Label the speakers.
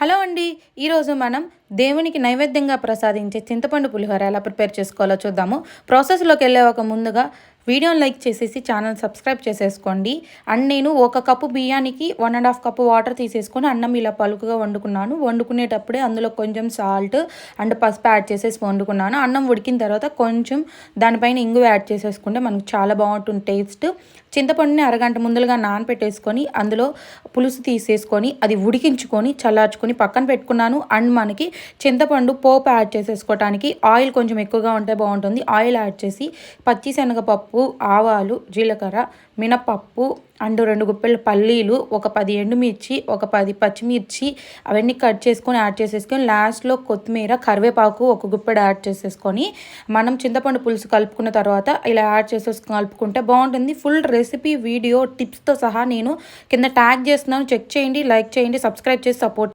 Speaker 1: Hello అండి. ఈరోజు మనం దేవునికి నైవేద్యంగా ప్రసాదించే చింతపండు పులిహోర ఎలా ప్రిపేర్ చేసుకోవాలో చూద్దాము. ప్రాసెస్‌లోకి వెళ్ళే ఒక ముందుగా వీడియోని లైక్ చేసేసి ఛానల్ సబ్స్క్రైబ్ చేసేసుకోండి. అండ్ నేను ఒక కప్పు బియ్యానికి 1 ½ కప్పు వాటర్ తీసేసుకొని అన్నం ఇలా పలుకుగా వండుకున్నాను. వండుకునేటప్పుడే అందులో కొంచెం సాల్ట్ అండ్ పసుపు యాడ్ చేసేసి వండుకున్నాను. అన్నం ఉడికిన తర్వాత కొంచెం దానిపైన ఇంగువ యాడ్ చేసేసుకుంటే మనకు చాలా బాగుంటుంది టేస్ట్. చింతపండుని అరగంట ముందులుగా నానపెట్టేసుకొని అందులో పులుసు తీసేసుకొని అది ఉడికించుకొని చల్లార్చుకొని పక్కన పెట్టుకున్నాను. అండ్ మనకి చింతపండు పోపు యాడ్ చేసేసుకోవటానికి ఆయిల్ కొంచెం ఎక్కువగా ఉంటే బాగుంటుంది. ఆయిల్ యాడ్ చేసి పచ్చిశనగపప్పు, ఆవాలు, జీలకర్ర, మినపప్పు అండ్ 2 గుప్పెలు పల్లీలు, ఒక 10 ఎండుమిర్చి, ఒక 10 పచ్చిమిర్చి అవన్నీ కట్ చేసుకొని యాడ్ చేసేసుకొని లాస్ట్లో కొత్తిమీర, కరివేపాకు ఒక గుప్పెడు యాడ్ చేసేసుకొని మనం చింతపండు పులుసు కలుపుకున్న తర్వాత ఇలా యాడ్ చేసేసుకొని కలుపుకుంటే బాగుంటుంది. ఫుల్ రెసిపీ వీడియో టిప్స్తో సహా నేను కింద ట్యాగ్ చేస్తున్నాను. చెక్ చేయండి, లైక్ చేయండి, సబ్స్క్రైబ్ చేసి సపోర్ట్